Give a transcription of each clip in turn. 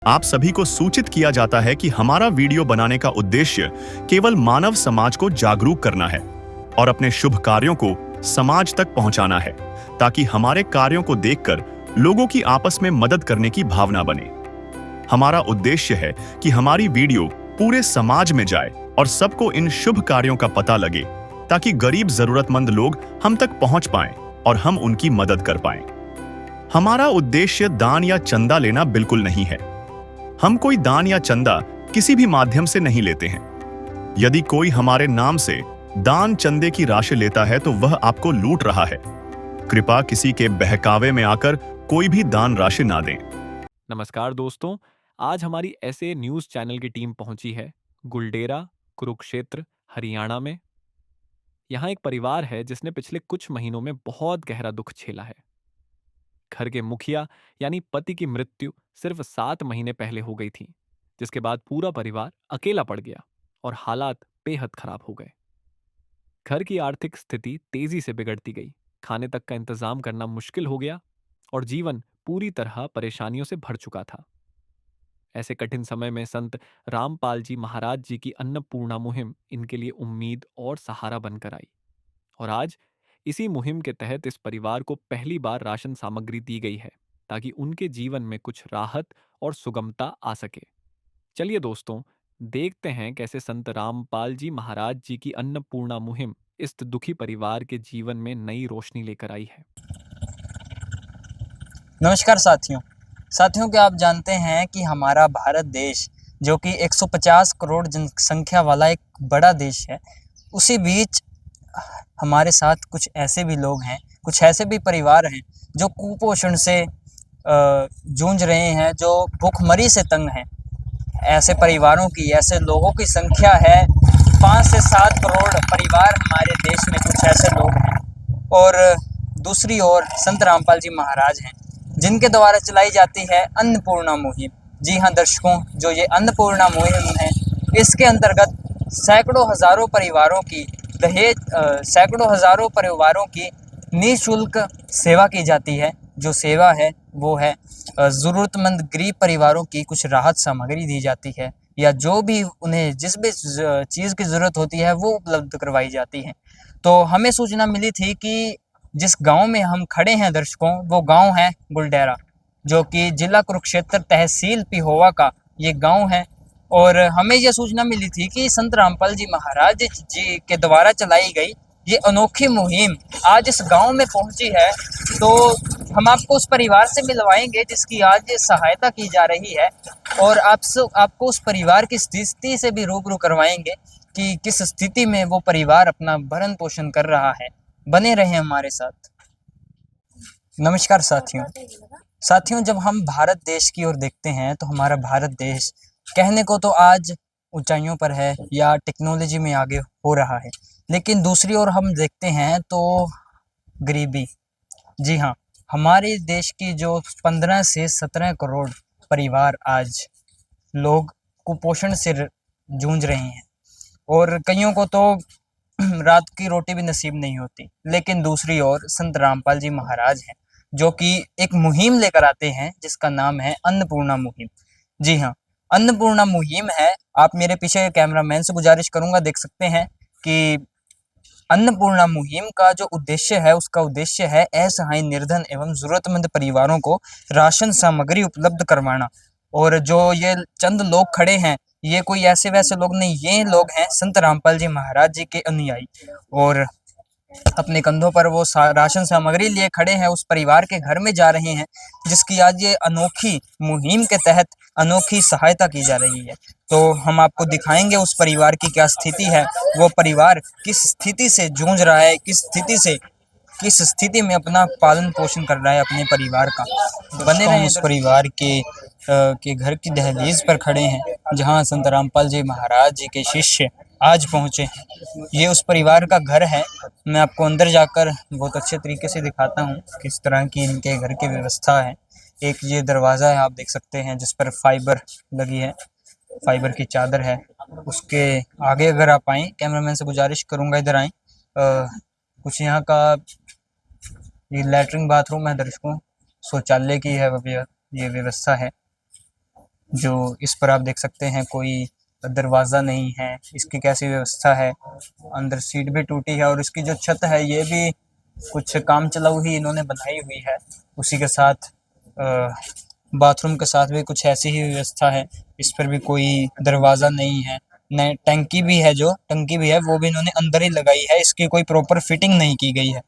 आप सभी को सूचित किया जाता है कि हमारा वीडियो बनाने का उद्देश्य केवल मानव समाज को जागरूक करना है और अपने शुभ कार्यों को समाज तक पहुंचाना है, ताकि हमारे कार्यों को देखकर लोगों की आपस में मदद करने की भावना बने। हमारा उद्देश्य है कि हमारी वीडियो पूरे समाज में जाए और सबको इन शुभ कार्यों का पता लगे, ताकि गरीब जरूरतमंद लोग हम तक पहुंच पाएं और हम उनकी मदद कर पाएं। हमारा उद्देश्य दान या चंदा लेना बिल्कुल नहीं है। हम कोई दान या चंदा किसी भी माध्यम से नहीं लेते हैं। यदि कोई हमारे नाम से दान चंदे की राशि लेता है तो वह आपको लूट रहा है। कृपया किसी के बहकावे में आकर कोई भी दान राशि ना दें। नमस्कार दोस्तों, आज हमारी ऐसे न्यूज़ चैनल की टीम पहुंची है गुलडेरा, कुरुक्षेत्र, हरियाणा में। यहाँ एक परिवार है जिसने पिछले कुछ महीनों में बहुत गहरा दुख झेला है। घर के मुखिया यानी पति की मृत्यु सिर्फ 7 महीने पहले हो गई थी, जिसके बाद पूरा परिवार अकेला पड़ गया और हालात बेहद खराब हो गए। घर की आर्थिक स्थिति तेजी से बिगड़ती गई, खाने तक का इंतजाम करना मुश्किल हो गया और जीवन पूरी तरह परेशानियों से भर चुका था। ऐसे कठिन समय में संत रामपाल जी महाराज जी की अन्नपूर्णा मुहिम इनके लिए उम्मीद और सहारा बनकर आई। और आज इसी मुहिम के तहत इस परिवार को पहली बार राशन सामग्री दी गई है, ताकि उनके जीवन में कुछ राहत और सुगमता आ सके। चलिए दोस्तों, देखते हैं कैसे संत रामपाल जी महाराज जी की अन्नपूर्णा मुहिम इस दुखी परिवार के जीवन में नई रोशनी लेकर आई है। नमस्कार साथियों क्या आप जानते हैं कि हमारा भारत देश जो कि 150 करोड़ जनसंख्या वाला एक बड़ा देश है, उसी बीच हमारे साथ कुछ ऐसे भी लोग हैं, कुछ ऐसे भी परिवार हैं जो कुपोषण से जूझ रहे हैं, जो भूखमरी से तंग हैं। ऐसे परिवारों की, ऐसे लोगों की संख्या है 5 से 7 करोड़ परिवार हमारे देश में कुछ ऐसे लोग हैं। और दूसरी ओर संत रामपाल जी महाराज हैं, जिनके द्वारा चलाई जाती है अन्नपूर्णा मुहिम। जी हाँ दर्शकों, जो ये अन्नपूर्णा मुहिम है, इसके अंतर्गत सैकड़ों हजारों परिवारों की सैकड़ों हजारों परिवारों की निःशुल्क सेवा की जाती है। जो सेवा है वो है ज़रूरतमंद गरीब परिवारों की कुछ राहत सामग्री दी जाती है, या जो भी उन्हें जिस भी चीज़ की ज़रूरत होती है वो उपलब्ध करवाई जाती है। तो हमें सूचना मिली थी कि जिस गांव में हम खड़े हैं दर्शकों, वो गांव है गुलडेरा, जो कि जिला कुरुक्षेत्र, तहसील पिहोवा का ये गांव है। और हमें यह सूचना मिली थी कि संत रामपाल जी महाराज जी के द्वारा चलाई गई ये अनोखी मुहिम आज इस गांव में पहुंची है। तो हम आपको उस परिवार से मिलवाएंगे जिसकी आज ये सहायता की जा रही है, और आपको उस परिवार की स्थिति से भी रूबरू करवाएंगे कि किस स्थिति में वो परिवार अपना भरण पोषण कर रहा है। बने रहें हमारे साथ। नमस्कार साथियों, जब हम भारत देश की ओर देखते हैं तो हमारा भारत देश कहने को तो आज ऊंचाइयों पर है या टेक्नोलॉजी में आगे हो रहा है, लेकिन दूसरी ओर हम देखते हैं तो गरीबी। जी हाँ, हमारे देश की जो 15 से 17 करोड़ परिवार आज लोग कुपोषण से जूझ रहे हैं, और कईयों को तो रात की रोटी भी नसीब नहीं होती। लेकिन दूसरी ओर संत रामपाल जी महाराज हैं, जो कि एक मुहिम लेकर आते हैं जिसका नाम है अन्नपूर्णा मुहिम। जी हाँ, अन्नपूर्णा मुहिम है। आप मेरे पीछे कैमरामैन से गुजारिश करूंगा, देख सकते हैं कि अन्नपूर्णा मुहिम का जो उद्देश्य है, उसका उद्देश्य है असहाय, निर्धन एवं जरूरतमंद परिवारों को राशन सामग्री उपलब्ध करवाना। और जो ये चंद लोग खड़े हैं, ये कोई ऐसे वैसे लोग नहीं, ये लोग हैं संत रामपाल जी महाराज जी के अनुयायी, और अपने कंधों पर वो राशन सामग्री लिए खड़े हैं, उस परिवार के घर में जा रहे हैं, जिसकी आज ये अनोखी मुहिम के तहत अनोखी सहायता की जा रही है। तो हम आपको दिखाएंगे उस परिवार की क्या स्थिति है, वो परिवार किस स्थिति से जूझ रहा है, किस स्थिति में अपना पालन पोषण कर रहा है अपने परिवार का। बने रहें। उस परिवार के घर की दहलीज पर खड़े हैं, जहां संत रामपाल जी महाराज जी के शिष्य आज पहुंचे हैं। ये उस परिवार का घर है। मैं आपको अंदर जाकर बहुत अच्छे तरीके से दिखाता हूँ किस तरह की इनके घर की व्यवस्था है। एक ये दरवाज़ा है, आप देख सकते हैं, जिस पर फाइबर लगी है, फाइबर की चादर है। उसके आगे अगर आप आएँ, कैमरामैन से गुजारिश करूँगा इधर आएँ। कुछ यहाँ का ये लैट्रिन बाथरूम है दर्शकों, शौचालय की है ये व्यवस्था है। जो इस पर आप देख सकते हैं कोई दरवाज़ा नहीं है, इसकी कैसी व्यवस्था है। अंदर सीट भी टूटी है और इसकी जो छत है ये भी कुछ काम चलाऊ ही इन्होंने बनाई हुई है। उसी के साथ बाथरूम के साथ भी कुछ ऐसी ही व्यवस्था है। इस पर भी कोई दरवाज़ा नहीं है। नई टंकी भी है, जो टंकी भी है वो भी इन्होंने अंदर ही लगाई है, इसकी कोई प्रॉपर फिटिंग नहीं की गई है।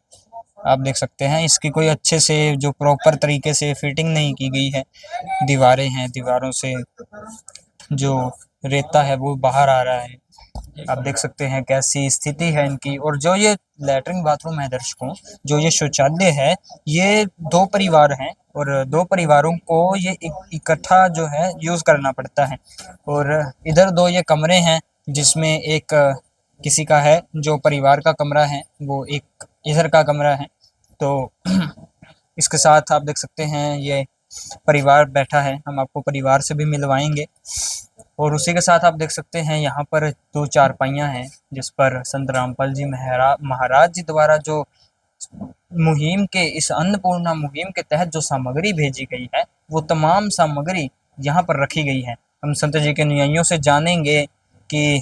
आप देख सकते हैं इसकी कोई अच्छे से जो प्रॉपर तरीके से फिटिंग नहीं की गई है। दीवारें हैं, दीवारों से जो रेता है वो बाहर आ रहा है। आप देख सकते हैं कैसी स्थिति है इनकी। और जो ये लैट्रिन बाथरूम है दर्शकों, जो ये शौचालय है, ये 2 परिवार हैं और 2 परिवारों को ये इकट्ठा जो है यूज़ करना पड़ता है। और इधर 2 ये कमरे हैं जिसमें एक किसी का है, जो परिवार का कमरा है, वो एक इधर का कमरा है। तो इसके साथ आप देख सकते हैं ये परिवार बैठा है, हम आपको परिवार से भी मिलवाएंगे। और उसी के साथ आप देख सकते हैं यहाँ पर 2 चारपाइयाँ हैं जिस पर संत रामपाल जी महाराज जी द्वारा जो मुहिम के इस अन्नपूर्णा मुहिम के तहत जो सामग्री भेजी गई है, वो तमाम सामग्री यहाँ पर रखी गई है। हम संत जी के अनुयायियों से जानेंगे कि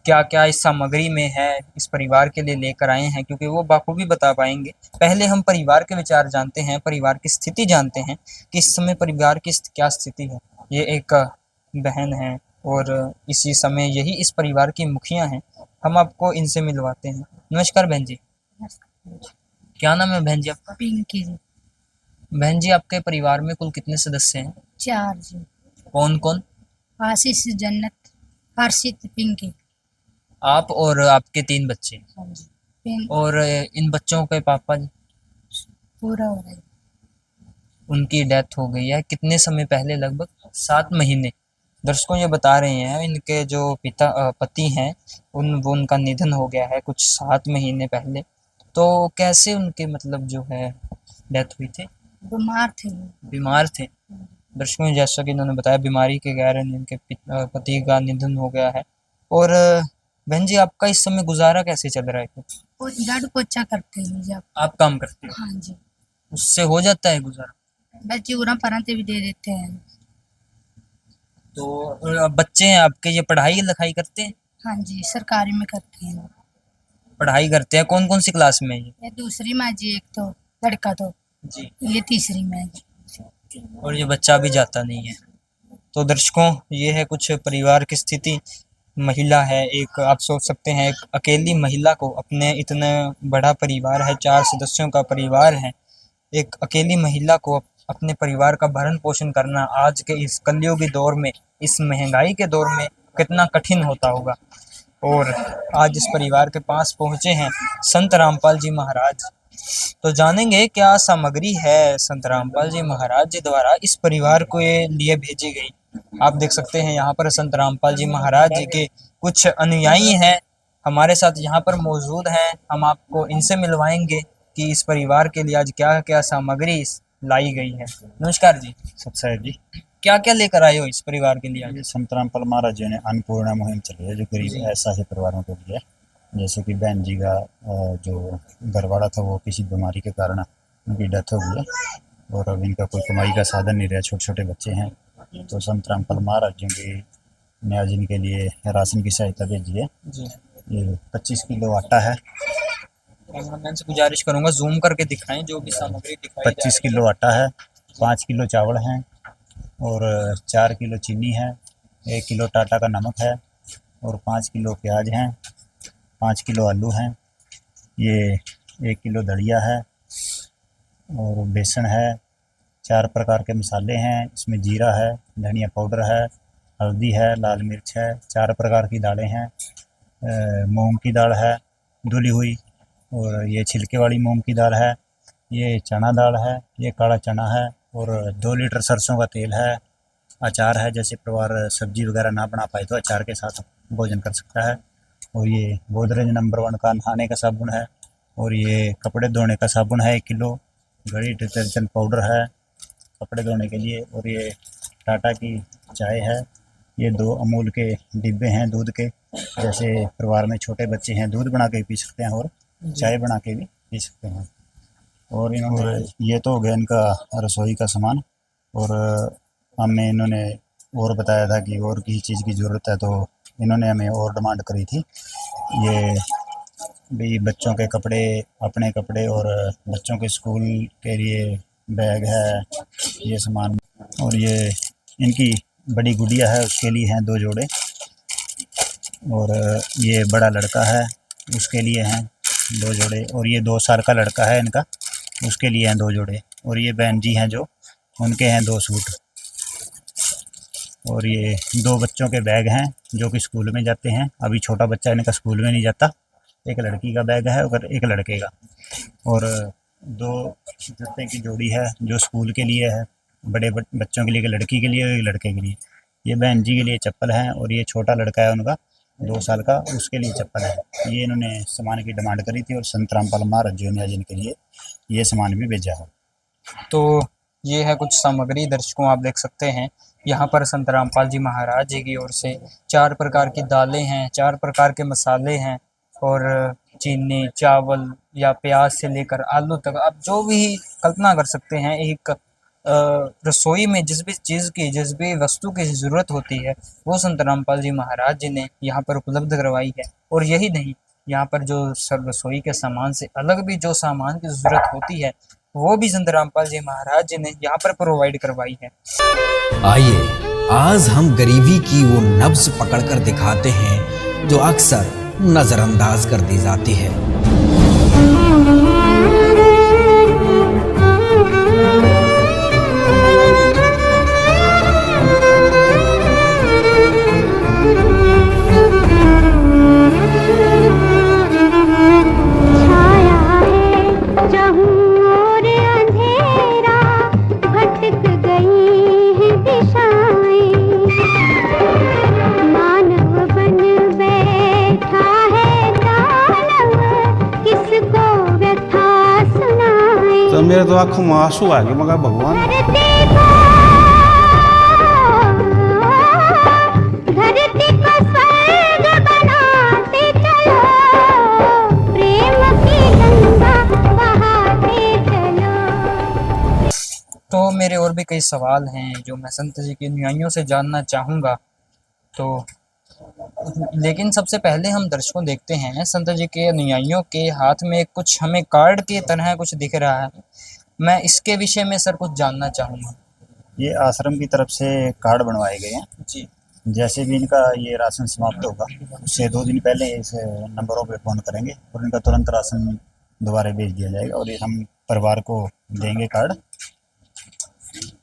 क्या क्या इस सामग्री में है, इस परिवार के लिए लेकर आए हैं, क्योंकि वो बाखूबी बता पाएंगे। पहले हम परिवार के विचार जानते हैं, परिवार की स्थिति जानते हैं कि इस समय परिवार की क्या स्थिति है। ये एक बहन है और इसी समय यही इस परिवार की मुखिया हैं। हम आपको इनसे मिलवाते हैं। नमस्कार बहन जी, क्या नाम है बहन जी आपका? पिंकी जी। बहन जी, आपके परिवार में कुल कितने सदस्य हैं? 4 जी। कौन कौन? आशीष, जन्नत, हर्षित, पिंकी। आप और आपके 3 बच्चे। हाँ जी। और इन बच्चों के पापा जी? पूरा हो रहा है। उनकी डेथ हो गई है कितने समय पहले? लगभग 7 महीने। दर्शकों ये बता रहे हैं इनके जो पति हैं वो उनका निधन हो गया है कुछ 7 महीने पहले। तो कैसे उनके मतलब जो है डेथ हुई थी? बीमार थे। बीमार थे। दर्शकों जैसा कि इन्होंने बताया, बीमारी के कारण इनके पति का निधन हो गया है। और बहन जी, आपका इस समय गुजारा कैसे चल रहा है? वो झाड़ू पोछा करते हैं जब। आप काम करते हो? हाँ जी। उससे हो जाता है गुजारा? बच्चे उरा पराते भी दे देते हैं। तो बच्चे हैं आपके, ये पढ़ाई लिखाई करते हैं? हाँ जी, सरकारी में करते हैं। पढ़ाई करते हैं। कौन कौन सी क्लास में? ये दूसरी में जी, एक तो लड़का तो जी। ये तीसरी में जी। और ये बच्चा भी जाता नहीं है। तो दर्शकों ये है कुछ परिवार की स्थिति। महिला है एक, आप सोच सकते हैं एक अकेली महिला को, अपने इतना बड़ा परिवार है, 4 सदस्यों का परिवार है, एक अकेली महिला को अपने परिवार का भरण पोषण करना आज के इस कलयुगी दौर में, इस महंगाई के दौर में कितना कठिन होता होगा। और आज इस परिवार के पास पहुँचे हैं संत रामपाल जी महाराज। तो जानेंगे क्या सामग्री है संत रामपाल जी महाराज जी द्वारा इस परिवार को ये लिए भेजी गई। आप देख सकते हैं यहाँ पर संत रामपाल जी महाराज जी के कुछ अनुयायी हैं हमारे साथ यहाँ पर मौजूद हैं। हम आपको इनसे मिलवाएंगे कि इस परिवार के लिए आज क्या क्या सामग्री लाई गई है। नमस्कार जी। सत्साई जी, क्या क्या लेकर आए हो इस परिवार के लिए आज? ये संत रामपाल महाराज जी ने अन्नपूर्णा मुहिम चली है जो गरीब असहाय परिवारों के लिए। जैसे कि बहन जी का जो घरवाला था वो किसी बीमारी के कारण उनकी डेथ हो गई है और अब इनका कोई कमाई का साधन नहीं रहा, छोटे छोटे बच्चे हैं। तो संत रामपाल महाराज जी की ने आज इनके लिए राशन की सहायता भेजी है। जी। ये 25 किलो आटा है, कैमरामैन से गुजारिश करूंगा जूम करके दिखाएं जो भी सामग्री दिखाई 25 किलो आटा है, 5 किलो चावल हैं और 4 किलो चीनी है, 1 किलो टाटा का नमक है और 5 किलो प्याज हैं, 5 किलो आलू हैं, ये 1 किलो दलिया है और बेसन है, 4 प्रकार के मसाले हैं, इसमें जीरा है, धनिया पाउडर है, हल्दी है, लाल मिर्च है, 4 प्रकार की दालें हैं, मूंग की दाल है धुली हुई और ये छिलके वाली मूंग की दाल है, ये चना दाल है, ये काला चना है और 2 लीटर सरसों का तेल है। अचार है, जैसे परिवार सब्जी वगैरह ना बना पाए तो अचार के साथ भोजन कर सकता है। और ये गोदरेज नंबर 1 का नहाने का साबुन है और ये कपड़े धोने का साबुन है 1 किलो, घड़ी डिटर्जेंट पाउडर है कपड़े धोने के लिए और ये टाटा की चाय है, ये 2 अमूल के डिब्बे हैं दूध के, जैसे परिवार में छोटे बच्चे हैं दूध बना के पी सकते हैं और चाय बना के भी पी सकते हैं। और इन्होंने ये तो हो गया इनका रसोई का सामान। और हमें इन्होंने और बताया था कि और किसी चीज़ की ज़रूरत है, तो इन्होंने हमें और डिमांड करी थी। ये भी बच्चों के कपड़े, अपने कपड़े और बच्चों के स्कूल के लिए बैग है, ये सामान। और ये इनकी बड़ी गुड़िया है, उसके लिए हैं 2 जोड़े। और ये बड़ा लड़का है, उसके लिए हैं 2 जोड़े। और ये 2 साल का लड़का है इनका, उसके लिए हैं 2 जोड़े। और ये बहन जी हैं जो, उनके हैं 2 सूट। और ये 2 बच्चों के बैग हैं जो कि स्कूल में जाते हैं। अभी छोटा बच्चा इनका स्कूल में नहीं जाता। एक लड़की का बैग है और एक लड़के का। और 2 जूते की जोड़ी है जो स्कूल के लिए है, बड़े बच्चों के लिए, एक लड़की के लिए और एक लड़के के लिए। ये बहन जी के लिए चप्पल है। और ये छोटा लड़का है उनका 2 साल का, उसके लिए चप्पल है। ये इन्होंने सामान की डिमांड करी थी और संत रामपाल महाराज जी ने आज इनके लिए ये सामान भी भेजा है। तो ये है कुछ सामग्री। दर्शकों, आप देख सकते हैं यहाँ पर संत रामपाल जी महाराज जी की ओर से 4 प्रकार की दालें हैं, 4 प्रकार के मसाले हैं और चीनी, चावल या प्याज से लेकर आलू तक आप जो भी कल्पना कर सकते हैं, एक रसोई में जिस भी चीज़ की, जिस भी वस्तु की ज़रूरत होती है, वो संत रामपाल जी महाराज जी ने यहाँ पर उपलब्ध करवाई है। और यही नहीं, यहाँ पर जो सब रसोई के सामान से अलग भी जो सामान की ज़रूरत होती है, वो भी संत रामपाल जी महाराज जी ने यहाँ पर प्रोवाइड करवाई है। आइए आज हम गरीबी की वो नब्ज पकड़कर दिखाते हैं जो अक्सर नजरअंदाज कर दी जाती है। तो मेरे तो आँखों में आंसू आ गए। मगर भगवान तो मेरे और भी कई सवाल हैं जो मैं संत जी के अनुयायियों से जानना चाहूँगा। तो लेकिन सबसे पहले हम दर्शकों देखते हैं, संत जी के अनुयायियों के हाथ में कुछ हमें कार्ड के तरह कुछ दिख रहा है। मैं इसके विषय में सर कुछ जानना चाहूँगा। ये आश्रम की तरफ से कार्ड बनवाए गए हैं जी। जैसे भी इनका ये राशन समाप्त होगा उससे 2 दिन पहले इस नंबरों पे फ़ोन करेंगे और इनका तुरंत राशन दोबारा भेज दिया जाएगा और ये हम परिवार को देंगे कार्ड।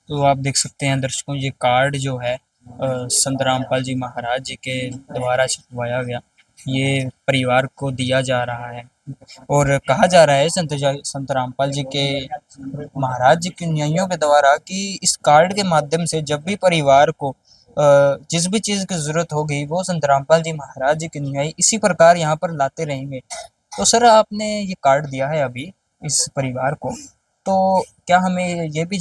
तो आप देख सकते हैं दर्शकों, ये कार्ड जो है संत रामपाल जी महाराज जी के द्वारा छपवाया गया, ये परिवार को दिया जा रहा है। और कहा जा रहा है संत रामपाल जी के महाराज जी के अनुयायियों के द्वारा कि इस कार्ड के माध्यम से जब भी परिवार को जिस भी चीज़ की ज़रूरत होगी वो संत रामपाल जी महाराज जी के अनुयायी इसी प्रकार यहाँ पर लाते रहेंगे। तो सर, आपने ये कार्ड दिया है अभी इस परिवार को, तो क्या हमें ये भी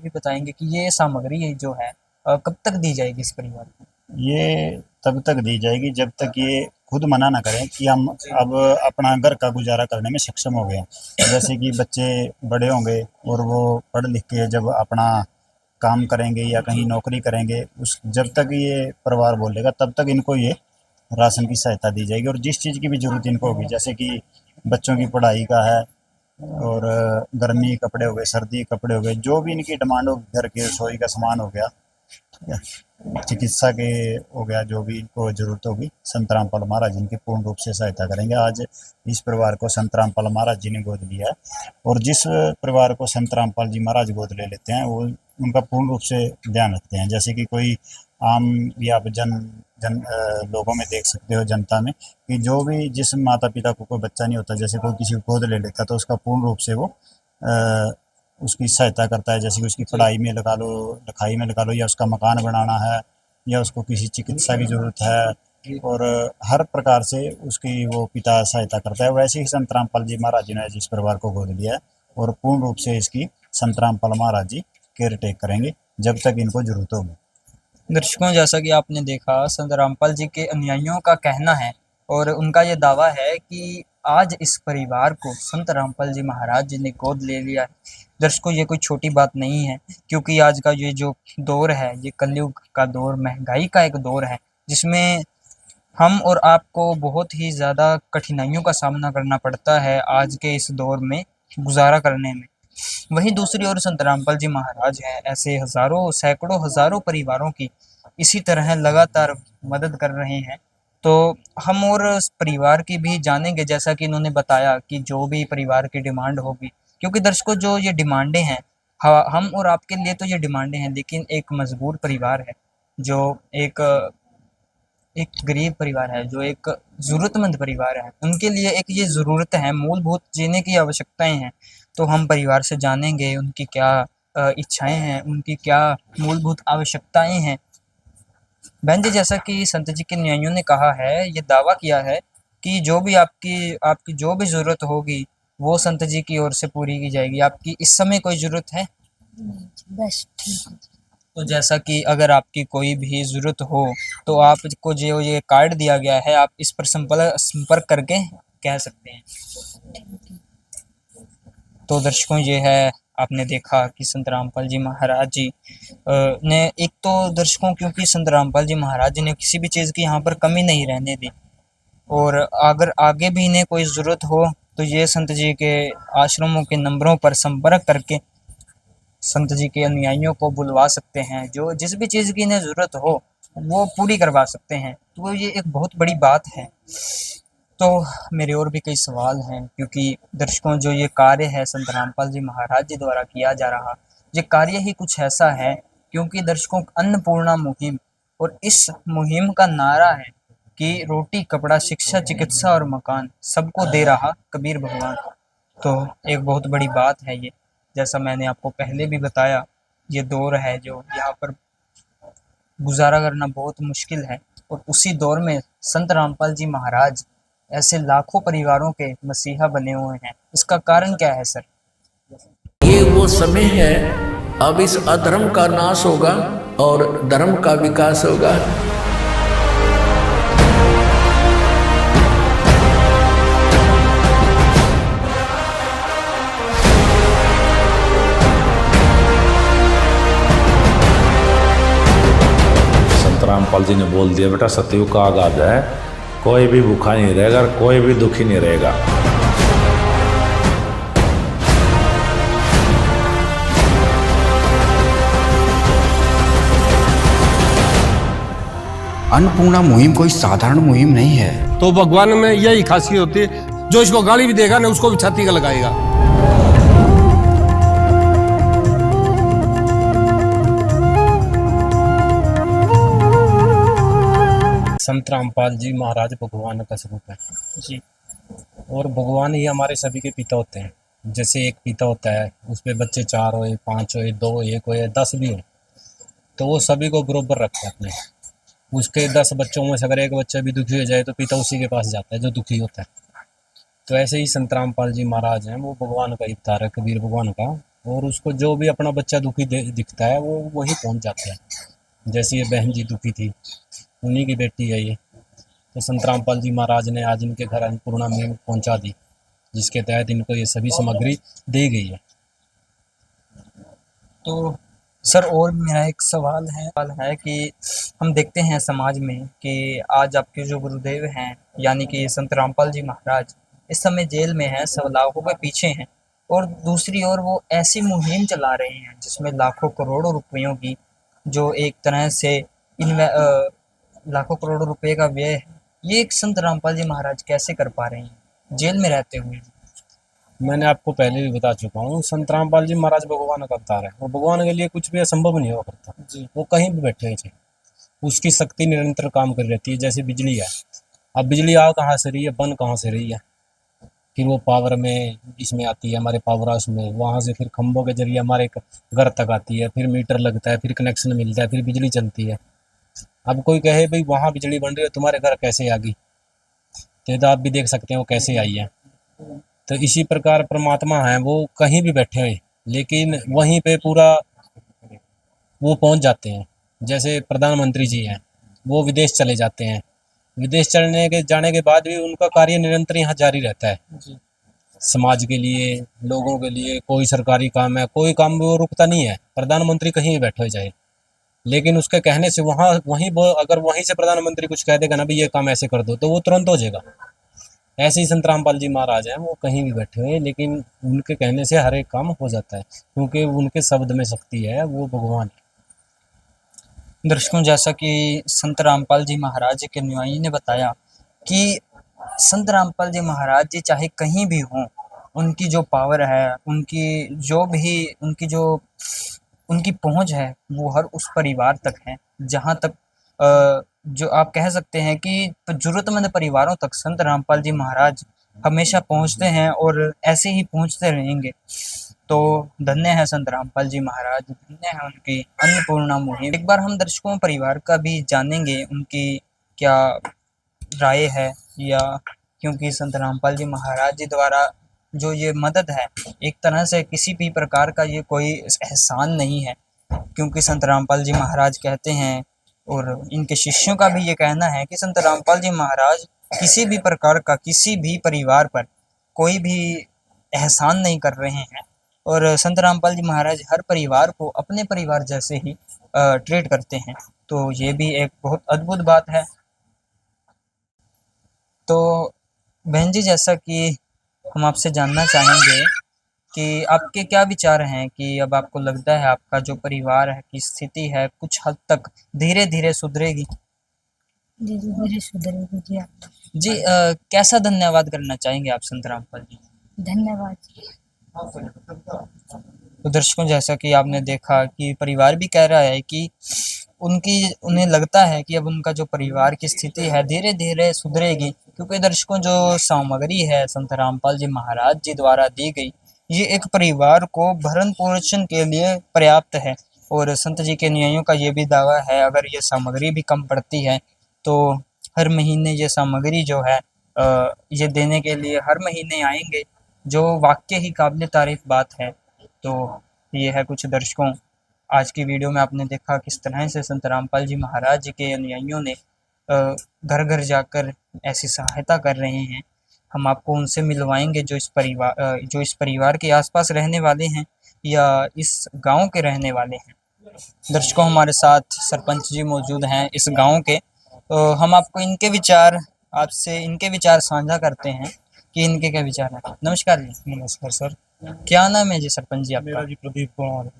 बताएंगे कि ये सामग्री जो है कब तक दी जाएगी इस परिवार को? ये तब तक दी जाएगी जब तक ये खुद मना ना करें कि हम अब अपना घर का गुजारा करने में सक्षम हो गए हैं। जैसे कि बच्चे बड़े होंगे और वो पढ़ लिख के जब अपना काम करेंगे या कहीं नौकरी करेंगे, उस जब तक ये परिवार बोलेगा तब तक इनको ये राशन की सहायता दी जाएगी। और जिस चीज़ की भी ज़रूरत इनको होगी, जैसे कि बच्चों की पढ़ाई का है और गर्मी कपड़े हो गए, सर्दी कपड़े हो गए, जो भी इनकी डिमांड होगी, घर के रसोई का सामान हो गया, ठीक है, चिकित्सा के हो गया, जो भी इनको ज़रूरत होगी संत रामपाल महाराज इनकी पूर्ण रूप से सहायता करेंगे। आज इस परिवार को संत रामपाल महाराज जी ने गोद लिया है और जिस परिवार को संत रामपाल जी महाराज गोद ले लेते हैं वो उनका पूर्ण रूप से ध्यान रखते हैं। जैसे कि कोई आम या लोगों में देख सकते हो, जनता में, कि जो भी जिस माता पिता को कोई बच्चा नहीं होता, जैसे कोई किसी को गोद ले लेता तो उसका पूर्ण रूप से वो उसकी सहायता करता है। जैसे कि उसकी पढ़ाई में लगा लो, लिखाई में लगा लो, या उसका मकान बनाना है, या उसको किसी चिकित्सा की ज़रूरत है, और हर प्रकार से उसकी वो पिता सहायता करता है। वैसे ही संत रामपाल जी महाराज जी ने जिस परिवार को गोद लिया है और पूर्ण रूप से इसकी संत रामपाल महाराज जी केयर टेक करेंगे जब तक इनको ज़रूरत होगी। दर्शकों, जैसा कि आपने देखा, संत रामपाल जी के अनुयायियों का कहना है और उनका ये दावा है कि आज इस परिवार को संत रामपाल जी महाराज जी ने गोद ले लिया है। दर्शकों, ये कोई छोटी बात नहीं है, क्योंकि आज का ये जो दौर है, ये कलयुग का दौर, महंगाई का एक दौर है, जिसमें हम और आपको बहुत ही ज़्यादा कठिनाइयों का सामना करना पड़ता है आज के इस दौर में गुजारा करने में। वहीं दूसरी ओर संत रामपाल जी महाराज हैं, ऐसे हज़ारों, सैकड़ों, हज़ारों परिवारों की इसी तरह लगातार मदद कर रहे हैं। तो हम और उस परिवार की भी जानेंगे, जैसा कि इन्होंने बताया कि जो भी परिवार की डिमांड होगी, क्योंकि दर्शकों जो ये डिमांडें हैं, हम और आपके लिए तो ये डिमांडें हैं, लेकिन एक मजबूर परिवार है, जो एक गरीब परिवार है, जो एक ज़रूरतमंद परिवार है, उनके लिए एक ये ज़रूरत है, मूलभूत जीने की आवश्यकताएं हैं। तो हम परिवार से जानेंगे उनकी क्या इच्छाएं हैं, उनकी क्या मूलभूत आवश्यकताएं हैं। बहन जी, जैसा कि संत जी के न्यायियों ने कहा है, ये दावा किया है कि जो भी आपकी जो भी ज़रूरत होगी, वो संत जी की ओर से पूरी की जाएगी। आपकी इस समय कोई ज़रूरत है? नहीं जी, बस ठीक है जी। तो जैसा कि अगर आपकी कोई भी ज़रूरत हो, तो आपको जो ये कार्ड दिया गया है, आप इस पर संपर्क करके कह सकते हैं। तो दर्शकों, ये है, आपने देखा कि संत रामपाल जी महाराज जी ने एक तो दर्शकों, क्योंकि संत रामपाल जी महाराज जी ने किसी भी चीज़ की यहाँ पर कमी नहीं रहने दी, और अगर आगे भी इन्हें कोई ज़रूरत हो तो ये संत जी के आश्रमों के नंबरों पर संपर्क करके संत जी के अनुयायियों को बुलवा सकते हैं। जो जिस भी चीज़ की इन्हें ज़रूरत हो वो पूरी करवा सकते हैं। तो ये एक बहुत बड़ी बात है। तो मेरे और भी कई सवाल हैं, क्योंकि दर्शकों जो ये कार्य है संत रामपाल जी महाराज जी द्वारा किया जा रहा, ये कार्य ही कुछ ऐसा है, क्योंकि दर्शकों अन्नपूर्णा मुहिम, और इस मुहिम का नारा है कि रोटी, कपड़ा, शिक्षा, चिकित्सा और मकान सबको दे रहा कबीर भगवान। तो एक बहुत बड़ी बात है ये। जैसा मैंने आपको पहले भी बताया, ये दौर है जो यहाँ पर गुजारा करना बहुत मुश्किल है, और उसी दौर में संत रामपाल जी महाराज ऐसे लाखों परिवारों के मसीहा बने हुए हैं। इसका कारण क्या है सर? ये वो समय है, अब इस अधर्म का नाश होगा और धर्म का विकास होगा। संत रामपाल जी ने बोल दिया, बेटा सतयुग का आगाज है, कोई भी भूखा नहीं रहेगा और कोई भी दुखी नहीं रहेगा। अन्नपूर्णा मुहिम कोई साधारण मुहिम नहीं है। तो भगवान में यही खासियत होती है, जो इसको गाली भी देगा ना उसको भी छाती का लगाएगा। संत रामपाल जी महाराज भगवान का स्वरूप है जी। और भगवान ही हमारे सभी के पिता होते हैं। जैसे एक पिता होता है, उस पे बच्चे 4 होए, 5 होए, 2 होए, 1 होए, 10 भी हो, तो वो सभी को बराबर रखता है अपने। उसके 10 बच्चों में से अगर एक बच्चा भी दुखी हो जाए तो पिता उसी के पास जाता है जो दुखी होता है। तो ऐसे ही संत रामपाल जी महाराज हैं, वो भगवान का अवतार है, कबीर भगवान का, और उसको जो भी अपना बच्चा दुखी दिखता है वो वहीं पहुंच जाता है। जैसे ये बहन जी दुखी थी, उन्हीं की बेटी है ये, तो संत रामपाल जी महाराज ने आज इनके घर अन्नपूर्णा मुहिम पहुंचा दी, जिसके तहत इनको ये सभी सामग्री दी गई है। तो सर, और मेरा एक सवाल है कि हम देखते हैं समाज में कि आज आपके जो गुरुदेव हैं, यानी कि संत रामपाल जी महाराज, इस समय जेल में हैं, सब लाखों के पीछे हैं, और दूसरी ओर वो ऐसी मुहिम चला रहे हैं जिसमें लाखों करोड़ों रुपयों की, जो एक तरह से लाखों करोड़ों रुपए का व्यय है, ये एक संत रामपाल जी महाराज कैसे कर पा रहे हैं जेल में रहते हुए? मैंने आपको पहले भी बता चुका हूँ, संत रामपाल जी महाराज भगवान का अवतार है, और भगवान के लिए कुछ भी असंभव नहीं हुआ करता जी। वो कहीं भी बैठे थे, उसकी शक्ति निरंतर काम कर रहती है। जैसे बिजली है, अब बिजली आ कहाँ से रही है, बन कहाँ से रही है, फिर वो पावर में इसमें आती है, हमारे पावर हाउस में, वहाँ से फिर खंभों के जरिए हमारे घर तक आती है, फिर मीटर लगता है, फिर कनेक्शन मिलता है, फिर बिजली चलती है। अब कोई कहे भाई वहाँ बिजली बन रही है, तुम्हारे घर कैसे आ गई, तो आप भी देख सकते हैं वो कैसे आई है। तो इसी प्रकार परमात्मा है, वो कहीं भी बैठे हुए लेकिन वहीं पे पूरा वो पहुंच जाते हैं। जैसे प्रधानमंत्री जी हैं, वो विदेश चले जाते हैं, विदेश जाने के बाद भी उनका कार्य निरंतर यहाँ जारी रहता है समाज के लिए, लोगों के लिए। कोई सरकारी काम है, कोई काम भी वो रुकता नहीं है, प्रधानमंत्री कहीं भी बैठे हो जाए, लेकिन उसके कहने से अगर वहीं से प्रधानमंत्री कुछ कह देगा ना भी ये काम ऐसे कर दो, तो वो तुरंत हो जाएगा। ऐसे ही संत रामपाल जी महाराज हैं, वो कहीं भी बैठे हुए, लेकिन उनके कहने से हर एक काम हो जाता है, क्योंकि उनके शब्द में शक्ति है, वो भगवान है। दर्शकों, जैसा कि संत रामपाल जी महाराज के अनुयायी ने बताया कि संत रामपाल जी महाराज जी चाहे कहीं भी हों, उनकी जो पावर है, उनकी पहुंच है, वो हर उस परिवार तक है जहां तक जो आप कह सकते हैं कि जरूरतमंद परिवारों तक संत रामपाल जी महाराज हमेशा पहुंचते हैं और ऐसे ही पहुंचते रहेंगे। तो धन्य है संत रामपाल जी महाराज, धन्य है उनकी अन्नपूर्णा मुहिम। एक बार हम दर्शकों परिवार का भी जानेंगे उनकी क्या राय है, या क्योंकि संत रामपाल जी महाराज जी द्वारा जो ये मदद है, एक तरह से किसी भी प्रकार का ये कोई एहसान नहीं है, क्योंकि संत रामपाल जी महाराज कहते हैं और इनके शिष्यों का भी ये कहना है कि संत रामपाल जी महाराज किसी भी प्रकार का किसी भी परिवार पर कोई भी एहसान नहीं कर रहे हैं, और संत रामपाल जी महाराज हर परिवार को अपने परिवार जैसे ही ट्रीट करते हैं। तो ये भी एक बहुत अद्भुत बात है। तो बहन जी, जैसा कि हम आपसे जानना चाहेंगे कि आपके क्या विचार हैं कि अब आपको लगता है आपका जो परिवार है की स्थिति है कुछ हद तक धीरे धीरे सुधरेगी? धीरे धीरे सुधरेगी जी। आप जी कैसा धन्यवाद करना चाहेंगे आप संत रामपाल जी? धन्यवाद जी। तो दर्शकों, जैसा कि आपने देखा कि परिवार भी कह रहा है कि उन्हें लगता है कि अब उनका जो परिवार की स्थिति है धीरे धीरे सुधरेगी, क्योंकि दर्शकों जो सामग्री है संत रामपाल जी महाराज जी द्वारा दी गई, ये एक परिवार को भरण पोषण के लिए पर्याप्त है। और संत जी के अनुयायियों का ये भी दावा है, अगर ये सामग्री भी कम पड़ती है तो हर महीने ये सामग्री जो है ये देने के लिए हर महीने आएंगे, जो वाकई ही काबिल तारीफ बात है। तो ये है कुछ दर्शकों, आज की वीडियो में आपने देखा किस तरह से संत रामपाल जी महाराज जी के अनुयायियों ने घर घर जाकर ऐसी सहायता कर रहे हैं। हम आपको उनसे मिलवाएंगे जो इस परिवार के आसपास रहने वाले हैं या इस गांव के रहने वाले हैं। दर्शकों, हमारे साथ सरपंच जी मौजूद हैं इस गांव के, तो हम आपको इनके विचार साझा करते हैं कि इनके क्या विचार हैं। नमस्कार जी। नमस्कार सर। क्या नाम है जी सरपंच जी आपका? मेरा जी प्रदीप कुमार,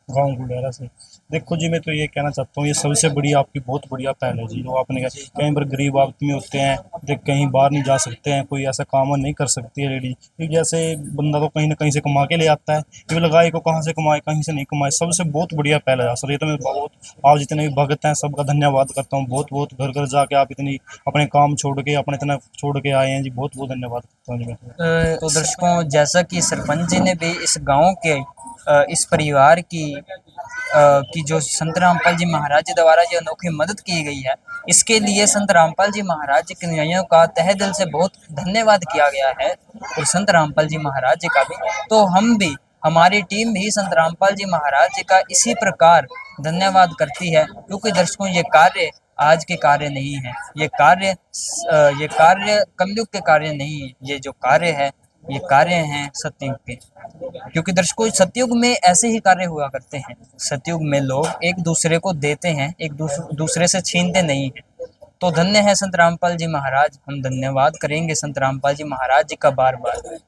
गाँव गुलेरा से। देखो जी, मैं तो ये कहना चाहता हूँ, ये सबसे बड़ी आपकी बहुत बढ़िया पहल है जी, जो आपने कहा। कहीं पर गरीब आदमी होते हैं, देख कहीं बाहर नहीं जा सकते हैं, कोई ऐसा काम नहीं कर सकती है लेडी, क्योंकि जैसे बंदा तो कहीं ना कहीं से कमा के ले आता है, ये लगाए को कहाँ से कमाए, कहीं से नहीं कमाए। सबसे बहुत बढ़िया पहल है सर, ये तो मैं बहुत, आप जितने भी भगत हैं सबका धन्यवाद करता हूँ। बहुत बहुत घर घर जाके आप इतनी अपने काम छोड़ के अपने इतना छोड़ के आए हैं जी, बहुत बहुत धन्यवाद करता हूँ जी मैं। तो दर्शकों, जैसा कि सरपंच जी ने भी इस गाँव के इस परिवार की जो संत रामपाल जी महाराज जी द्वारा जो अनोखी मदद की गई है, इसके लिए संत रामपाल जी महाराज जी के अनुयायियों का तहे दिल से बहुत धन्यवाद किया गया है, और संत रामपाल जी महाराज जी का भी। तो हम भी, हमारी टीम भी संत रामपाल जी महाराज जी का इसी प्रकार धन्यवाद करती है, क्योंकि दर्शकों ये कार्य आज के कार्य नहीं है, ये कार्य कलयुग के कार्य नहीं है, ये जो कार्य है ये कार्य हैं सतयुग के। क्योंकि दर्शकों, सतयुग में ऐसे ही कार्य हुआ करते हैं। सतयुग में लोग एक दूसरे को देते हैं, एक दूसरे से छीनते नहीं हैं। तो धन्य है संत रामपाल जी महाराज, हम धन्यवाद करेंगे संत रामपाल जी महाराज जी का बार बार।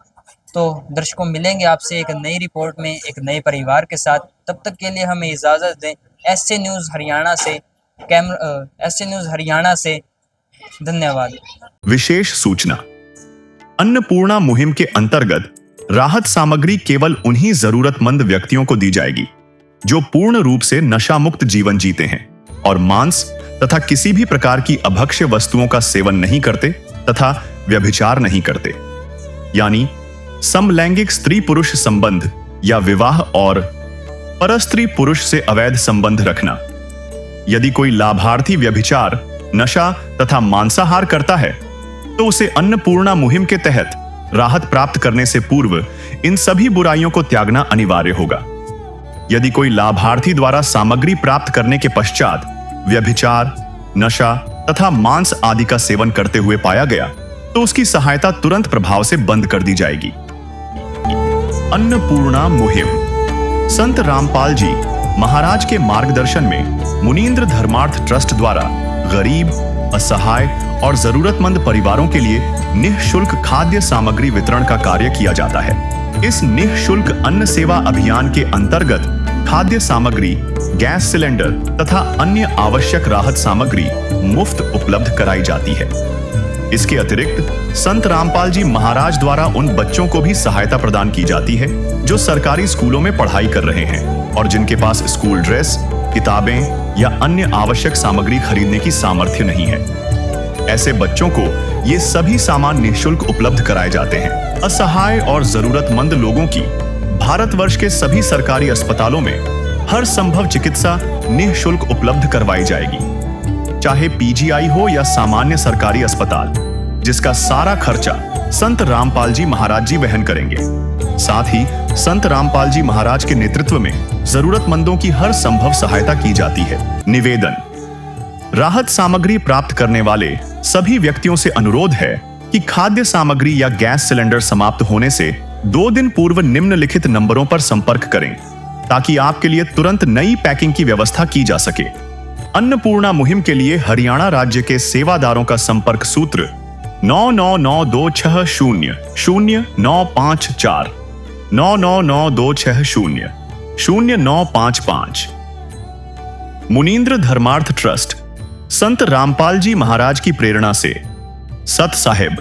तो दर्शकों, मिलेंगे आपसे एक नई रिपोर्ट में एक नए परिवार के साथ। तब तक के लिए हमें इजाज़त दें। SC न्यूज़ हरियाणा से धन्यवाद। विशेष सूचना, अन्नपूर्णा मुहिम के अंतर्गत राहत सामग्री केवल उन्हीं जरूरतमंद व्यक्तियों को दी जाएगी जो पूर्ण रूप से नशा मुक्त जीवन जीते हैं और मांस तथा किसी भी प्रकार की अभक्ष्य वस्तुओं का सेवन नहीं करते तथा व्यभिचार नहीं करते, यानी समलैंगिक स्त्री पुरुष संबंध या विवाह और परस्त्री पुरुष से अवैध संबंध रखना। यदि कोई लाभार्थी व्यभिचार, नशा तथा मांसाहार करता है तो उसे अन्नपूर्णा मुहिम के तहत राहत प्राप्त करने से पूर्व इन सभी बुराइयों को त्यागना अनिवार्य होगा। यदि कोई लाभार्थी द्वारा सामग्री प्राप्त करने के पश्चात व्यभिचार, नशा तथा मांस आदि का सेवन करते हुए पाया गया तो उसकी सहायता तुरंत प्रभाव से बंद कर दी जाएगी। अन्नपूर्णा मुहिम। संत रामपाल जी महाराज के मार्गदर्शन में मुनींद्र धर्मार्थ ट्रस्ट द्वारा गरीब, असहाय और जरूरतमंद परिवारों के लिए निःशुल्क खाद्य सामग्री वितरण का कार्य किया जाता है। इस निःशुल्क अन्न सेवा अभियान के अंतर्गत खाद्य सामग्री, गैस सिलेंडर तथा अन्य आवश्यक राहत सामग्री मुफ्त उपलब्ध कराई जाती है। इसके अतिरिक्त संत रामपाल जी महाराज द्वारा उन बच्चों को भी सहायता प्रदान की जाती है जो सरकारी स्कूलों में पढ़ाई कर रहे हैं और जिनके पास स्कूल ड्रेस, किताबें या अन्य आवश्यक सामग्री खरीदने की सामर्थ्य नहीं है। ऐसे बच्चों को ये सभी सामान निःशुल्क उपलब्ध कराए जाते हैं। असहाय और जरूरतमंद लोगों की भारतवर्ष के सभी सरकारी अस्पतालों में हर संभव चिकित्सा निःशुल्क उपलब्ध करवाई जाएगी, चाहे पीजीआई हो या सामान्य सरकारी अस्पताल, जिसका सारा खर्चा संत रामपाल जी महाराज जी वहन करेंगे। साथ ही संत रामपाल जी महाराज के नेतृत्व में जरूरतमंदों की हर संभव सहायता की जाती है। निवेदन। राहत सामग्री प्राप्त करने वाले सभी व्यक्तियों से अनुरोध है कि खाद्य सामग्री या गैस सिलेंडर समाप्त होने से 2 दिन पूर्व निम्नलिखित नंबरों पर संपर्क करें ताकि आपके लिए तुरंत नई पैकिंग की व्यवस्था की जा सके। अन्नपूर्णा मुहिम के लिए हरियाणा राज्य के सेवादारों का संपर्क सूत्र 9992600954 9992600955। मुनींद्र धर्मार्थ ट्रस्ट संत रामपाल जी महाराज की प्रेरणा से सत साहिब